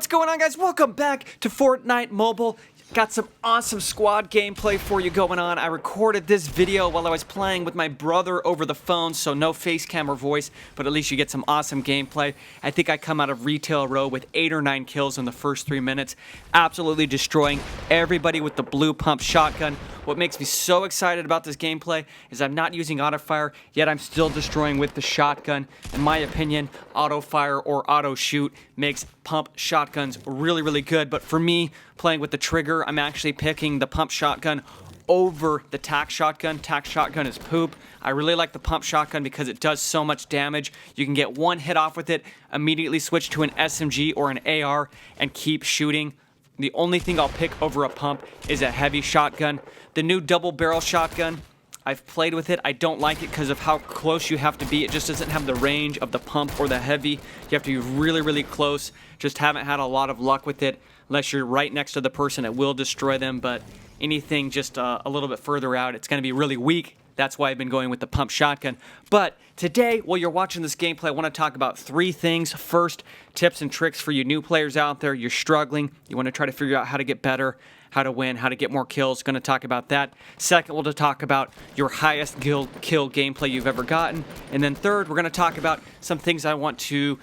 going on, guys? Welcome back to Fortnite Mobile. Got some awesome squad gameplay for you going on. I recorded this video while I was playing with my brother over the phone, so no face cam or voice, but at least you get some awesome gameplay. I think I come out of retail row with 8 or 9 kills in the first 3 minutes, absolutely destroying everybody with the blue pump shotgun. What makes me so excited about this gameplay is I'm not using auto fire, yet I'm still destroying with the shotgun. In my opinion, auto fire or auto shoot makes pump shotguns really, really good. But for me, playing with the trigger, I'm actually picking the pump shotgun over the tac shotgun. Tac shotgun is poop. I really like the pump shotgun because it does so much damage. You can get one hit off with it, immediately switch to an SMG or an AR, and keep shooting. The only thing I'll pick over a pump is a heavy shotgun. The new double barrel shotgun, I've played with it. I don't like it because of how close you have to be. It just doesn't have the range of the pump or the heavy. You have to be really, really close. Just haven't had a lot of luck with it. Unless you're right next to the person, it will destroy them. But anything just a little bit further out, it's going to be really weak. That's why I've been going with the pump shotgun. But today, while you're watching this gameplay, I want to talk about 3 things. First, tips and tricks for you new players out there. You're struggling. You want to try to figure out how to get better, how to win, how to get more kills. Going to talk about that. Second, we'll talk about your highest kill gameplay you've ever gotten. And then third, we're going to talk about some things I want to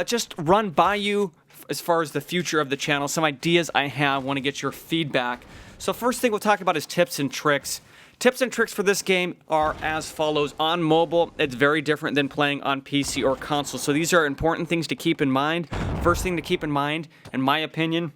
just run by you as far as the future of the channel. Some ideas I have, want to get your feedback. So first thing we'll talk about is tips and tricks. Tips and tricks for this game are as follows. On mobile, it's very different than playing on PC or console. So these are important things to keep in mind. First thing to keep in mind, in my opinion,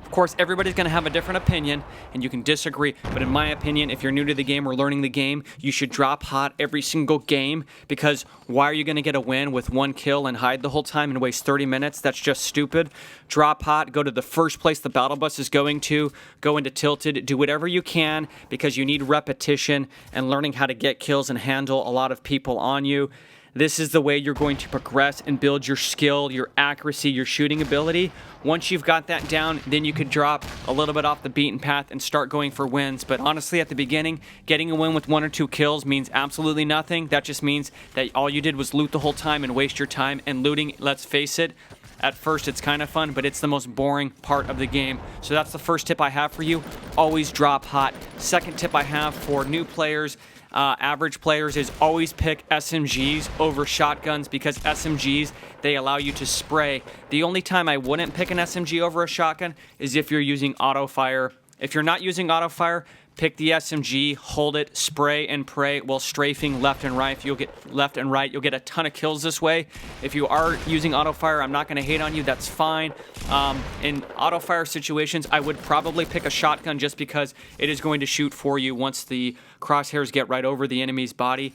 of course, everybody's going to have a different opinion, and you can disagree, but in my opinion, if you're new to the game or learning the game, you should drop hot every single game, because why are you going to get a win with 1 kill and hide the whole time and waste 30 minutes? That's just stupid. Drop hot, go to the first place the battle bus is going to, go into tilted, do whatever you can, because you need repetition and learning how to get kills and handle a lot of people on you. This is the way you're going to progress and build your skill, your accuracy, your shooting ability. Once you've got that down, then you could drop a little bit off the beaten path and start going for wins. But honestly, at the beginning, getting a win with 1 or 2 kills means absolutely nothing. That just means that all you did was loot the whole time and waste your time. And looting, let's face it, at first it's kind of fun, but it's the most boring part of the game. So that's the first tip I have for you. Always drop hot. Second tip I have for new players, average players, is always pick SMGs over shotguns, because SMGs, they allow you to spray. The only time I wouldn't pick an SMG over a shotgun is if you're using auto fire. If you're not using auto fire, pick the SMG, hold it, spray and pray while strafing left and right. You'll get left and right. You'll get a ton of kills this way. If you are using auto fire, I'm not going to hate on you. That's fine. In auto fire situations, I would probably pick a shotgun just because it is going to shoot for you once the crosshairs get right over the enemy's body.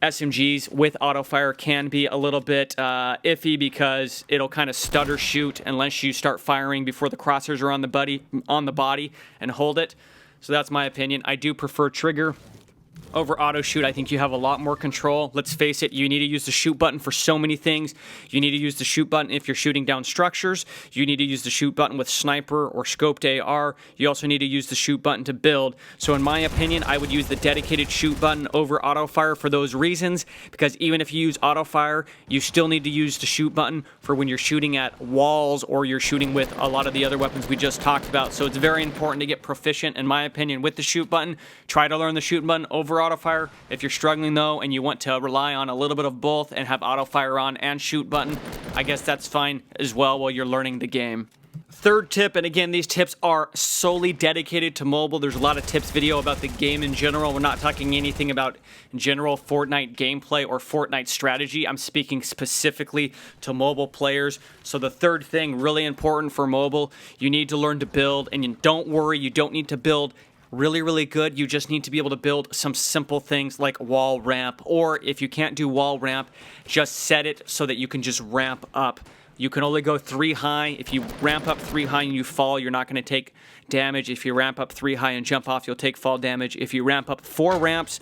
SMGs with auto fire can be a little bit iffy because it'll kind of stutter shoot unless you start firing before the crosshairs are on the body and hold it. So that's my opinion. I do prefer trigger over auto shoot. I think you have a lot more control. Let's face it, you need to use the shoot button for so many things. You need to use the shoot button if you're shooting down structures. You need to use the shoot button with sniper or scoped AR. You also need to use the shoot button to build. So in my opinion, I would use the dedicated shoot button over auto fire for those reasons, because even if you use auto fire, you still need to use the shoot button for when you're shooting at walls or you're shooting with a lot of the other weapons we just talked about. So it's very important to get proficient, in my opinion, with the shoot button. Try to learn the shoot button over auto fire. If you're struggling though and you want to rely on a little bit of both and have auto fire on and shoot button, I guess that's fine as well while you're learning the game. Third tip, and again, these tips are solely dedicated to mobile. There's a lot of tips video about the game in general. We're not talking anything about general Fortnite gameplay or Fortnite strategy. I'm speaking specifically to mobile players. So the third thing, really important for mobile, you need to learn to build. And don't worry, you don't need to build really, really good. You just need to be able to build some simple things like wall ramp, or if you can't do wall ramp, just set it so that you can just ramp up. You can only go 3 high. If you ramp up 3 high and you fall, you're not going to take damage. If you ramp up 3 high and jump off, you'll take fall damage. If you ramp up 4 ramps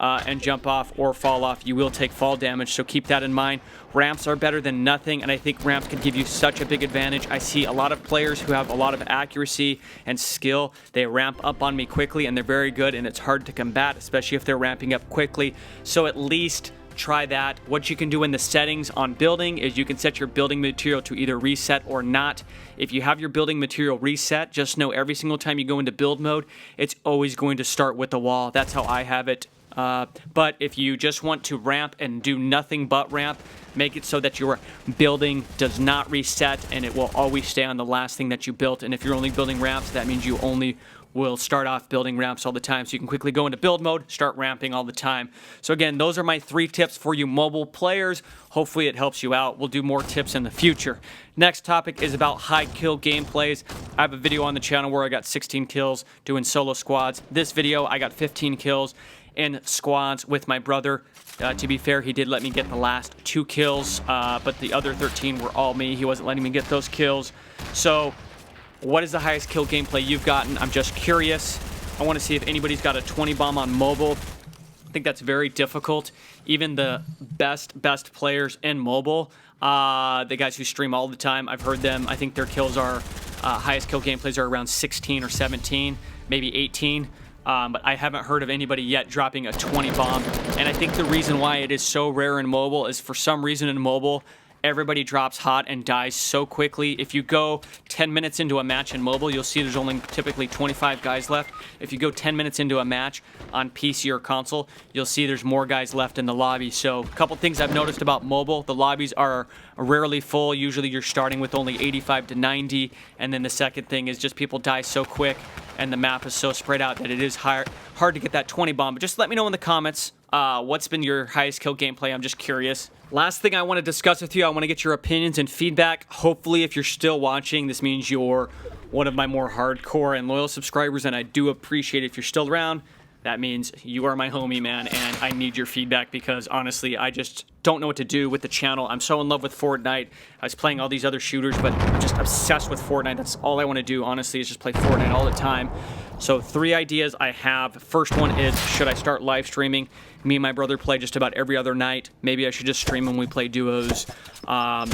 and jump off or fall off, you will take fall damage. So keep that in mind. Ramps are better than nothing, and I think ramps can give you such a big advantage. I see a lot of players who have a lot of accuracy and skill. They ramp up on me quickly, and they're very good, and it's hard to combat, especially if they're ramping up quickly. So at least try that. What you can do in the settings on building is you can set your building material to either reset or not. If you have your building material reset, just know every single time you go into build mode, it's always going to start with the wall. That's how I have it. But if you just want to ramp and do nothing but ramp, make it so that your building does not reset and it will always stay on the last thing that you built. And if you're only building ramps, that means you only will start off building ramps all the time. So you can quickly go into build mode, start ramping all the time. So again, those are my 3 tips for you mobile players. Hopefully it helps you out. We'll do more tips in the future. Next topic is about high kill gameplays. I have a video on the channel where I got 16 kills doing solo squads. This video, I got 15 kills in squads with my brother. To be fair, he did let me get the last 2 kills, but the other 13 were all me. He wasn't letting me get those kills. So what is the highest kill gameplay you've gotten? I'm just curious. I want to see if anybody's got a 20 bomb on mobile. I think that's very difficult. Even the best players in mobile, the guys who stream all the time, I've heard them. I think their kills are, highest kill gameplays are around 16 or 17, maybe 18. But I haven't heard of anybody yet dropping a 20 bomb. And I think the reason why it is so rare in mobile is for some reason in mobile, everybody drops hot and dies so quickly. If you go 10 minutes into a match in mobile, you'll see there's only typically 25 guys left. If you go 10 minutes into a match on PC or console, you'll see there's more guys left in the lobby. So a couple things I've noticed about mobile, the lobbies are rarely full. Usually you're starting with only 85 to 90. And then the second thing is just people die so quick and the map is so spread out that it is hard to get that 20 bomb. But just let me know in the comments what's been your highest kill gameplay. I'm just curious. Last thing I want to discuss with you, I want to get your opinions and feedback. Hopefully, if you're still watching, this means you're one of my more hardcore and loyal subscribers, and I do appreciate it if you're still around. That means you are my homie, man, and I need your feedback because, honestly, I just don't know what to do with the channel. I'm so in love with Fortnite. I was playing all these other shooters, but I'm just obsessed with Fortnite. That's all I want to do, honestly, is just play Fortnite all the time. So 3 ideas I have. First one is, should I start live streaming? Me and my brother play just about every other night. Maybe I should just stream when we play duos.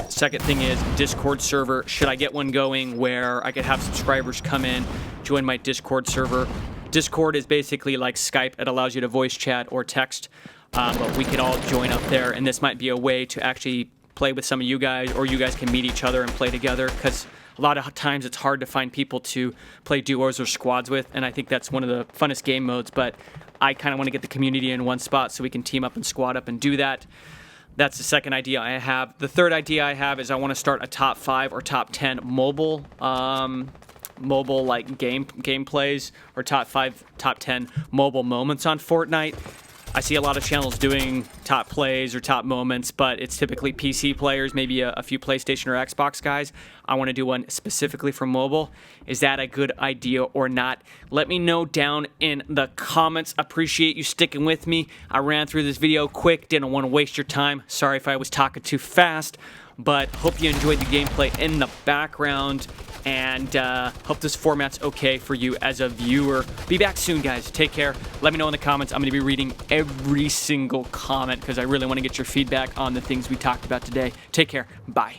Second thing is Discord server. Should I get one going where I could have subscribers come in, join my Discord server? Discord is basically like Skype. It allows you to voice chat or text, but we could all join up there, and this might be a way to actually play with some of you guys, or you guys can meet each other and play together, because a lot of times it's hard to find people to play duos or squads with, and I think that's one of the funnest game modes, but I kind of want to get the community in one spot so we can team up and squad up and do that. That's the second idea I have. The third idea I have is I want to start a top 5 or top 10 mobile like gameplays, or top 5, top 10 mobile moments on Fortnite. I see a lot of channels doing top plays or top moments, but it's typically PC players, maybe a few PlayStation or Xbox guys. I want to do one specifically for mobile. Is that a good idea or not? Let me know down in the comments. Appreciate you sticking with me. I ran through this video quick, didn't want to waste your time. Sorry if I was talking too fast, but hope you enjoyed the gameplay in the background, and hope this format's okay for you as a viewer. Be back soon, guys. Take care. Let me know in the comments. I'm going to be reading every single comment because I really want to get your feedback on the things we talked about today. Take care. Bye.